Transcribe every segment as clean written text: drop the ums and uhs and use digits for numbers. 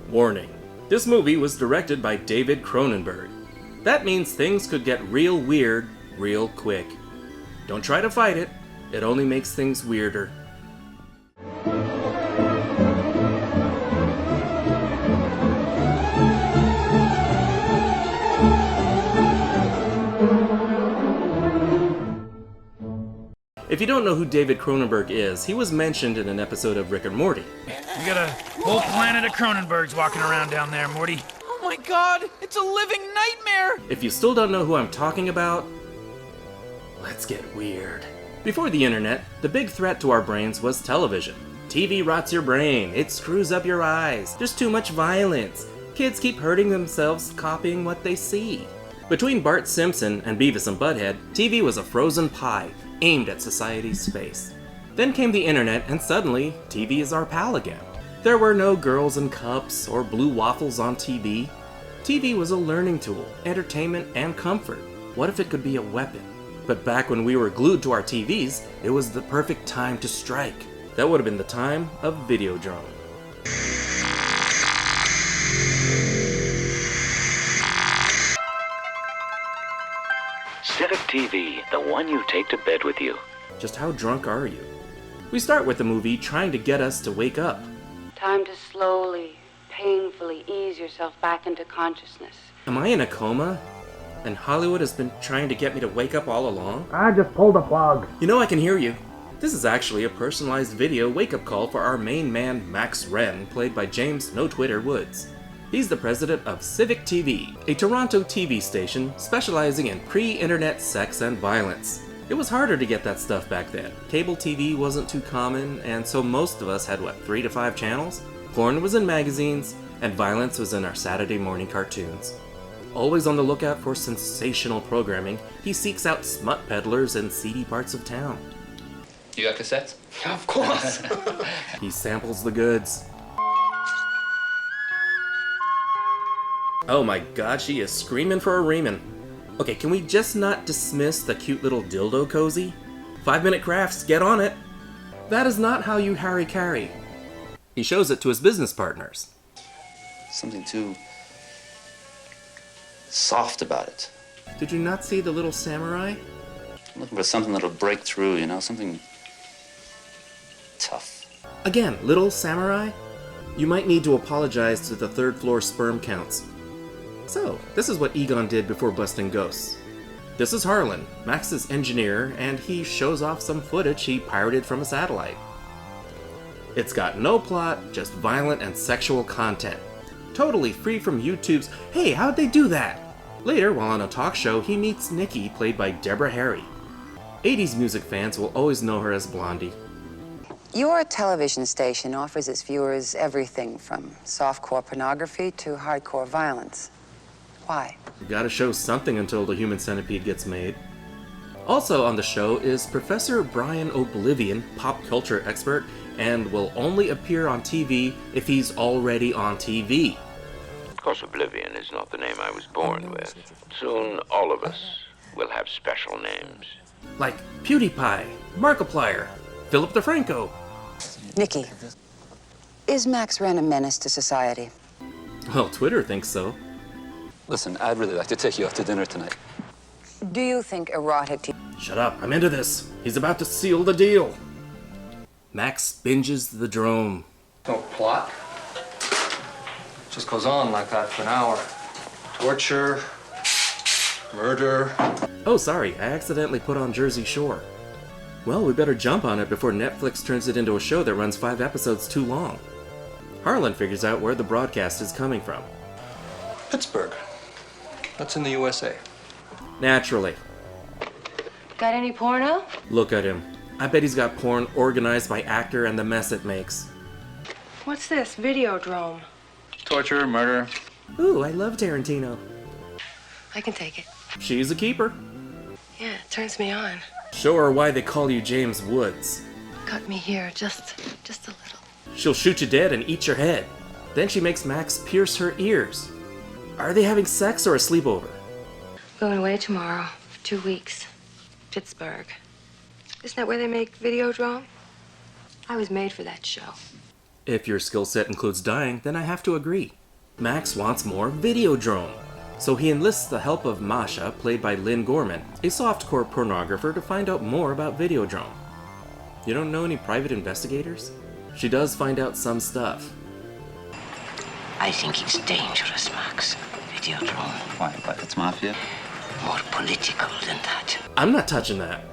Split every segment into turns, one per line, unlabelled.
Warning. This movie was directed by David Cronenberg. That means things could get real weird real quick. Don't try to fight it. It only makes things weirder. If you don't know who David Cronenberg is, he was mentioned in an episode of Rick and Morty.
You got a whole planet of Cronenbergs walking around down there, Morty.
Oh my god, it's a living nightmare!
If you still don't know who I'm talking about, let's get weird. Before the internet, the big threat to our brains was television. TV rots your brain, it screws up your eyes, there's too much violence. Kids keep hurting themselves copying what they see. Between Bart Simpson and Beavis and Butthead, TV was a frozen pie, aimed at society's face. Then came the internet, and suddenly, TV is our pal again. There were no girls in cups or blue waffles on TV. TV was a learning tool, entertainment, and comfort. What if it could be a weapon? But back when we were glued to our TVs, it was the perfect time to strike. That would have been the time of Videodrome.
Civic TV, the one you take to bed with you.
Just how drunk are you? We start with the movie trying to get us to wake up.
Time to slowly, painfully ease yourself back into consciousness.
Am I in a coma? And Hollywood has been trying to get me to wake up all along?
I just pulled a plug.
You know I can hear you. This is actually a personalized video wake-up call for our main man, Max Renn, played by James No Twitter Woods. He's the president of Civic TV, a Toronto TV station specializing in pre-internet sex and violence. It was harder to get that stuff back then. Cable TV wasn't too common, and so most of us had, 3 to 5 channels? Porn was in magazines, and violence was in our Saturday morning cartoons. Always on the lookout for sensational programming, he seeks out smut peddlers in seedy parts of town.
You got cassettes?
Of course!
He samples the goods. Oh my god, she is screaming for a reamin'. Okay, can we just not dismiss the cute little dildo cozy? 5-minute crafts, get on it! That is not how you harry-carry. He shows it to his business partners.
Something too soft about it.
Did you not see the little samurai?
I'm looking for something that'll break through, you know, something tough.
Again, little samurai? You might need to apologize to the third floor sperm counts. So, this is what Egon did before busting ghosts. This is Harlan, Max's engineer, and he shows off some footage he pirated from a satellite. It's got no plot, just violent and sexual content. Totally free from YouTube's, "Hey, how'd they do that?" Later, while on a talk show, he meets Nikki, played by Deborah Harry. 80s music fans will always know her as Blondie.
Your television station offers its viewers everything from softcore pornography to hardcore violence. Why?
You gotta show something until the Human Centipede gets made. Also on the show is Professor Brian Oblivion, pop culture expert, and will only appear on TV if he's already on TV.
Of course, Oblivion is not the name I was born with. Soon, all of us will have special names.
Like PewDiePie, Markiplier, Philip DeFranco.
Nikki, is Max Renn a menace to society?
Well, Twitter thinks so.
Listen, I'd really like to take you out to dinner tonight.
Do you think erotic
Shut up, I'm into this. He's about to seal the deal. Max binges the drome.
No plot. Just goes on like that for an hour. Torture, murder.
Oh, sorry, I accidentally put on Jersey Shore. Well, we better jump on it before Netflix turns it into a show that runs 5 episodes too long. Harlan figures out where the broadcast is coming from.
Pittsburgh. That's in the USA.
Naturally.
Got any porno?
Look at him. I bet he's got porn organized by actor and the mess it makes.
What's this? Videodrome.
Torture, murder.
Ooh, I love Tarantino.
I can take it.
She's a keeper.
Yeah, it turns me on.
Show her why they call you James Woods.
Got me here, just a little.
She'll shoot you dead and eat your head. Then she makes Max pierce her ears. Are they having sex or a sleepover?
Going away tomorrow for 2 weeks. Pittsburgh. Isn't that where they make Videodrome? I was made for that show.
If your skill set includes dying, then I have to agree. Max wants more Videodrome, so he enlists the help of Masha, played by Lynn Gorman, a softcore pornographer, to find out more about Videodrome. You don't know any private investigators? She does find out some stuff.
I think it's dangerous, Max. Videodrome.
Why? But it's mafia?
More political than that.
I'm not touching that.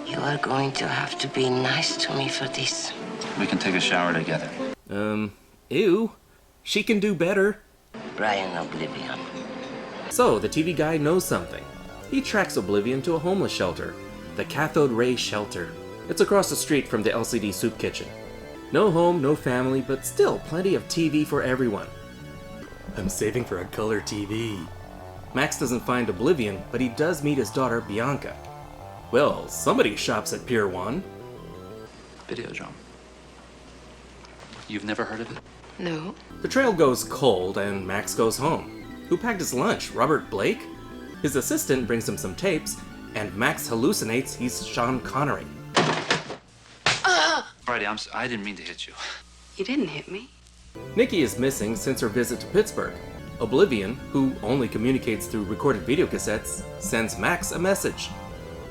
You are going to have to be nice to me for this.
We can take a shower together.
Ew. She can do better.
Brian Oblivion.
So, the TV guy knows something. He tracks Oblivion to a homeless shelter, the Cathode Ray Shelter. It's across the street from the LCD soup kitchen. No home, no family, but still plenty of TV for everyone. I'm saving for a color TV. Max doesn't find Oblivion, but he does meet his daughter, Bianca. Well, somebody shops at Pier 1.
Videodrome. You've never heard of it?
No.
The trail goes cold, and Max goes home. Who packed his lunch? Robert Blake? His assistant brings him some tapes, and Max hallucinates he's Sean Connery.
Friday, I didn't mean to hit you.
You didn't hit me.
Nikki is missing since her visit to Pittsburgh. Oblivion, who only communicates through recorded videocassettes, sends Max a message.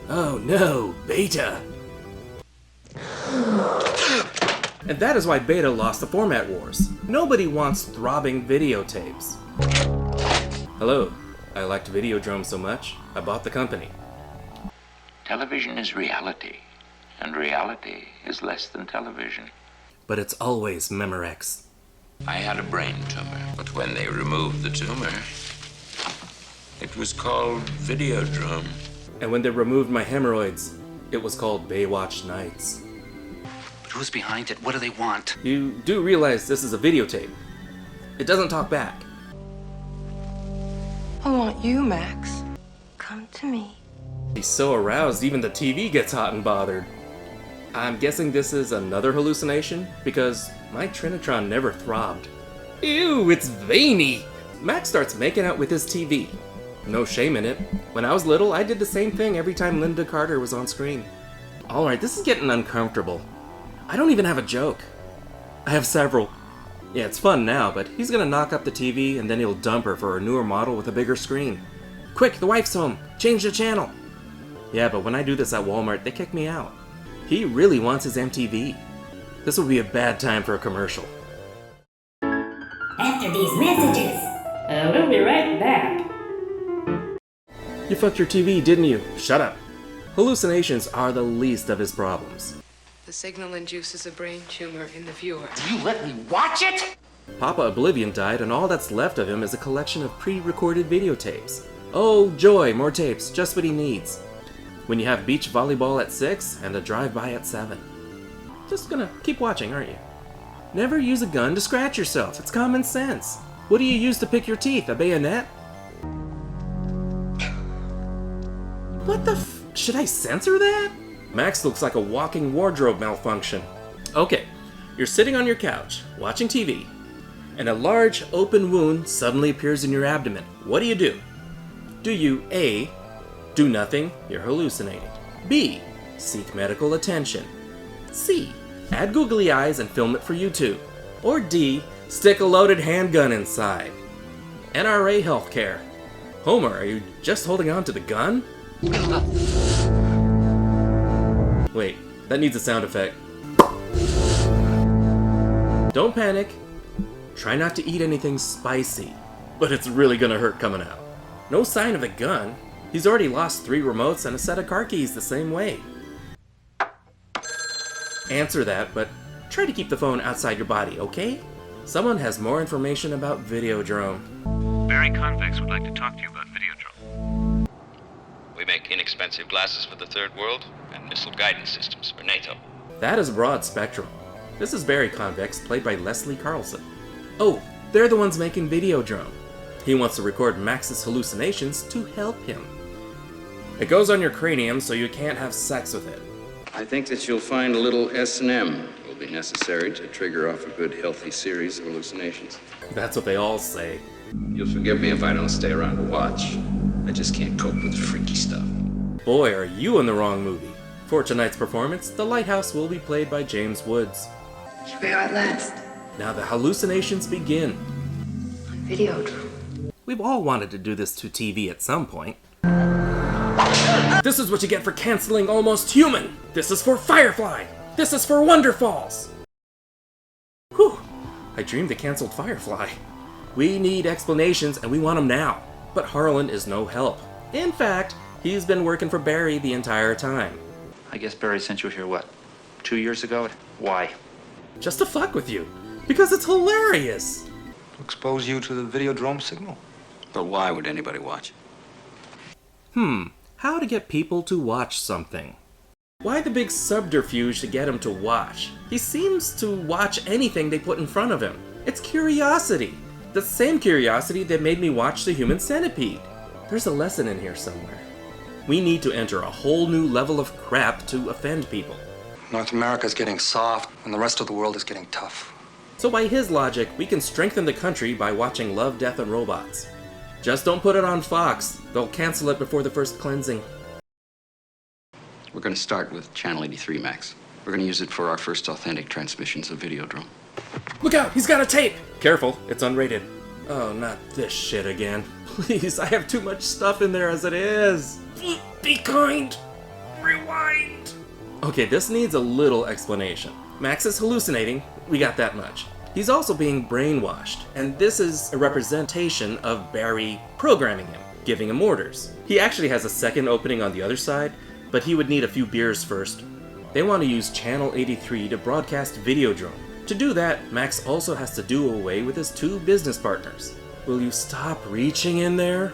Oh no, Beta! And that is why Beta lost the format wars. Nobody wants throbbing videotapes. Hello, I liked Videodrome so much, I bought the company.
Television is reality, and reality is less than television.
But it's always Memorex.
I had a brain tumor, but when they removed the tumor, it was called Videodrome.
And when they removed my hemorrhoids, it was called Baywatch Nights.
But who's behind it? What do they want?
You do realize this is a videotape. It doesn't talk back.
I want you, Max. Come to me.
He's so aroused, even the TV gets hot and bothered. I'm guessing this is another hallucination, because my Trinitron never throbbed. Ew, it's veiny! Max starts making out with his TV. No shame in it. When I was little, I did the same thing every time Linda Carter was on screen. Alright, this is getting uncomfortable. I don't even have a joke. I have several. Yeah, it's fun now, but he's gonna knock up the TV and then he'll dump her for a newer model with a bigger screen. Quick, the wife's home! Change the channel! Yeah, but when I do this at Walmart, they kick me out. He really wants his MTV. This will be a bad time for a commercial.
After these messages. We'll be right back.
You fucked your TV, didn't you? Shut up. Hallucinations are the least of his problems.
The signal induces a brain tumor in the viewer.
You let me watch it?
Papa Oblivion died, and all that's left of him is a collection of pre-recorded videotapes. Oh, joy, more tapes, just what he needs. When you have beach volleyball at 6 and a drive-by at 7. Just gonna keep watching, aren't you? Never use a gun to scratch yourself, it's common sense. What do you use to pick your teeth, a bayonet? What the should I censor that? Max looks like a walking wardrobe malfunction. Okay, you're sitting on your couch, watching TV, and a large open wound suddenly appears in your abdomen. What do? Do you A, do nothing, you're hallucinating. B, seek medical attention. C, add googly eyes and film it for YouTube. Or D, stick a loaded handgun inside. NRA healthcare. Homer, are you just holding on to the gun? Wait, that needs a sound effect. Don't panic. Try not to eat anything spicy, but it's really gonna hurt coming out. No sign of the gun. He's already lost 3 remotes and a set of car keys the same way. Answer that, but try to keep the phone outside your body, okay? Someone has more information about Videodrome.
Barry Convex would like to talk to you about Videodrome.
We make inexpensive glasses for the Third World and missile guidance systems for NATO.
That is broad spectrum. This is Barry Convex, played by Leslie Carlson. Oh, they're the ones making Videodrome. He wants to record Max's hallucinations to help him. It goes on your cranium so you can't have sex with it.
I think that you'll find a little S&M will be necessary to trigger off a good, healthy series of hallucinations.
That's what they all say.
You'll forgive me if I don't stay around to watch. I just can't cope with freaky stuff.
Boy, are you in the wrong movie. For tonight's performance, The Lighthouse will be played by James Woods.
Here we are at last.
Now the hallucinations begin.
On Videodrome.
We've all wanted to do this to TV at some point. This is what you get for canceling Almost Human! This is for Firefly! This is for Wonder Falls! Whew! I dreamed they canceled Firefly. We need explanations and we want them now. But Harlan is no help. In fact, he's been working for Barry the entire time.
I guess Barry sent you here, what, 2 years ago? Why?
Just to fuck with you. Because it's hilarious!
To expose you to the Videodrome signal.
But why would anybody watch?
How to get people to watch something. Why the big subterfuge to get him to watch? He seems to watch anything they put in front of him. It's curiosity. The same curiosity that made me watch The Human Centipede. There's a lesson in here somewhere. We need to enter a whole new level of crap to offend people.
North America's getting soft, and the rest of the world is getting tough.
So by his logic, we can strengthen the country by watching Love, Death, and Robots. Just don't put it on Fox. They'll cancel it before the first cleansing.
We're going to start with Channel 83, Max. We're going to use it for our first authentic transmissions of Videodrome.
Look out! He's got a tape! Careful, it's unrated. Oh, not this shit again. Please, I have too much stuff in there as it is. Be kind! Rewind! Okay, this needs a little explanation. Max is hallucinating, we got that much. He's also being brainwashed, and this is a representation of Barry programming him, giving him orders. He actually has a second opening on the other side, but he would need a few beers first. They want to use Channel 83 to broadcast Videodrome. To do that, Max also has to do away with his 2 business partners. Will you stop reaching in there?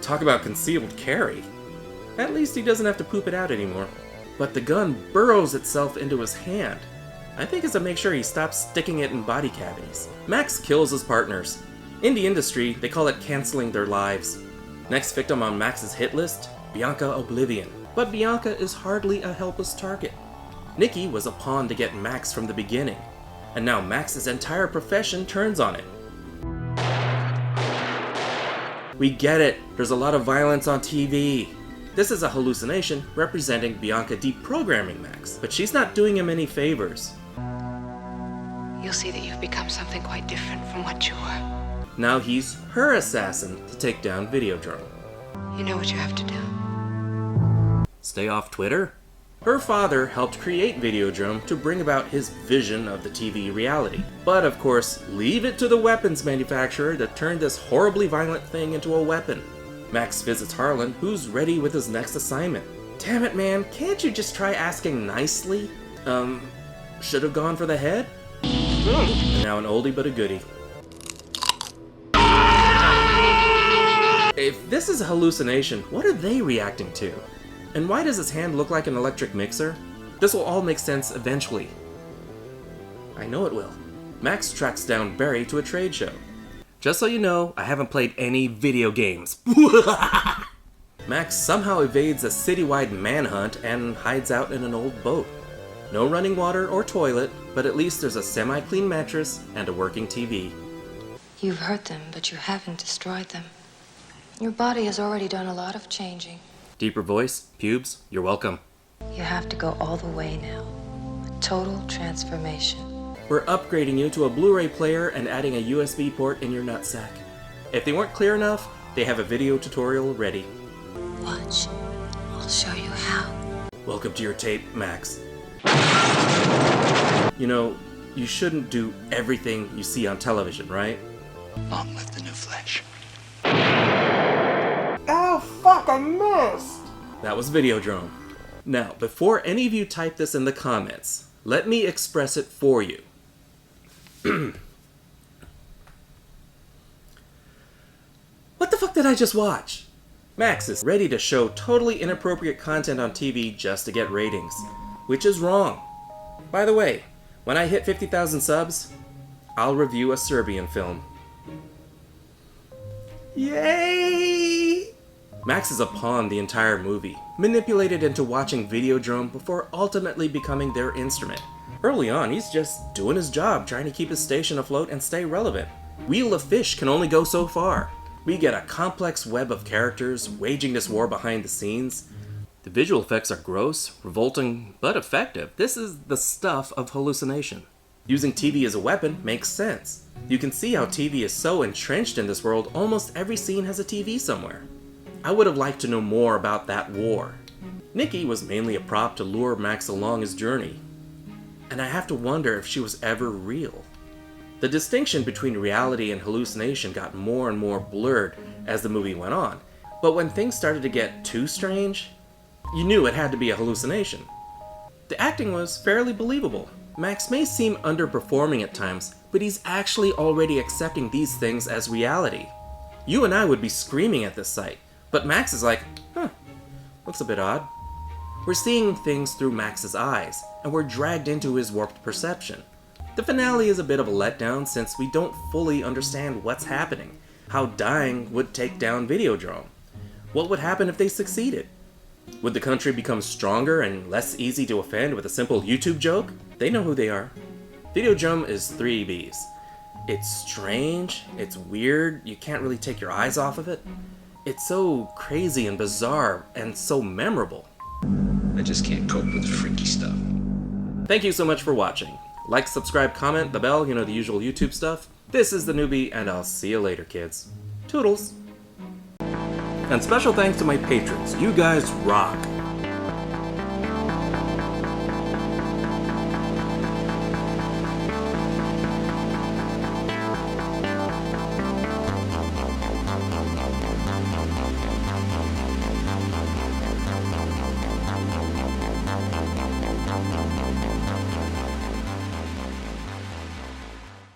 Talk about concealed carry. At least he doesn't have to poop it out anymore. But the gun burrows itself into his hand. I think it's to make sure he stops sticking it in body cavities. Max kills his partners. In the industry, they call it canceling their lives. Next victim on Max's hit list, Bianca Oblivion. But Bianca is hardly a helpless target. Nikki was a pawn to get Max from the beginning, and now Max's entire profession turns on it. We get it, there's a lot of violence on TV. This is a hallucination representing Bianca deprogramming Max, but she's not doing him any favors.
You'll see that you've become something quite different from what you were.
Now he's her assassin to take down Videodrome.
You know what you have to do.
Stay off Twitter? Her father helped create Videodrome to bring about his vision of the TV reality. But of course, leave it to the weapons manufacturer to turn this horribly violent thing into a weapon. Max visits Harlan, who's ready with his next assignment. Damn it, man, can't you just try asking nicely? Should have gone for the head? And now an oldie but a goodie. If this is a hallucination, what are they reacting to? And why does his hand look like an electric mixer? This will all make sense eventually. I know it will. Max tracks down Barry to a trade show. Just so you know, I haven't played any video games. Max somehow evades a citywide manhunt and hides out in an old boat. No running water or toilet, but at least there's a semi-clean mattress and a working TV.
You've hurt them, but you haven't destroyed them. Your body has already done a lot of changing.
Deeper voice, pubes, you're welcome.
You have to go all the way now. A total transformation.
We're upgrading you to a Blu-ray player and adding a USB port in your nutsack. If they weren't clear enough, they have a video tutorial ready.
Watch. I'll show you how.
Welcome to your tape, Max. You know, you shouldn't do everything you see on television, right?
Long live the new flesh.
Oh, fuck, I missed! That was Videodrome. Now, before any of you type this in the comments, let me express it for you. What the fuck did I just watch? Max is ready to show totally inappropriate content on TV just to get ratings, which is wrong. By the way, when I hit 50,000 subs, I'll review a Serbian film. Yay! Max is a pawn the entire movie, manipulated into watching Videodrome before ultimately becoming their instrument. Early on, he's just doing his job, trying to keep his station afloat and stay relevant. Wheel of Fish can only go so far. We get a complex web of characters waging this war behind the scenes. The visual effects are gross, revolting, but effective. This is the stuff of hallucination. Using TV as a weapon makes sense. You can see how TV is so entrenched in this world, almost every scene has a TV somewhere. I would have liked to know more about that war. Nikki was mainly a prop to lure Max along his journey, and I have to wonder if she was ever real. The distinction between reality and hallucination got more and more blurred as the movie went on, but when things started to get too strange, you knew it had to be a hallucination. The acting was fairly believable. Max may seem underperforming at times, but he's actually already accepting these things as reality. You and I would be screaming at this sight, but Max is like, looks a bit odd. We're seeing things through Max's eyes, and we're dragged into his warped perception. The finale is a bit of a letdown since we don't fully understand what's happening, how dying would take down Videodrome. What would happen if they succeeded? Would the country become stronger and less easy to offend with a simple YouTube joke? They know who they are. Videodrome is 3 Bs. It's strange, it's weird, you can't really take your eyes off of it. It's so crazy and bizarre and so memorable.
I just can't cope with the freaky stuff.
Thank you so much for watching. Like, subscribe, comment, the bell, you know, the usual YouTube stuff. This is theNewBee, and I'll see you later, kids. Toodles! And special thanks to my patrons. You guys rock!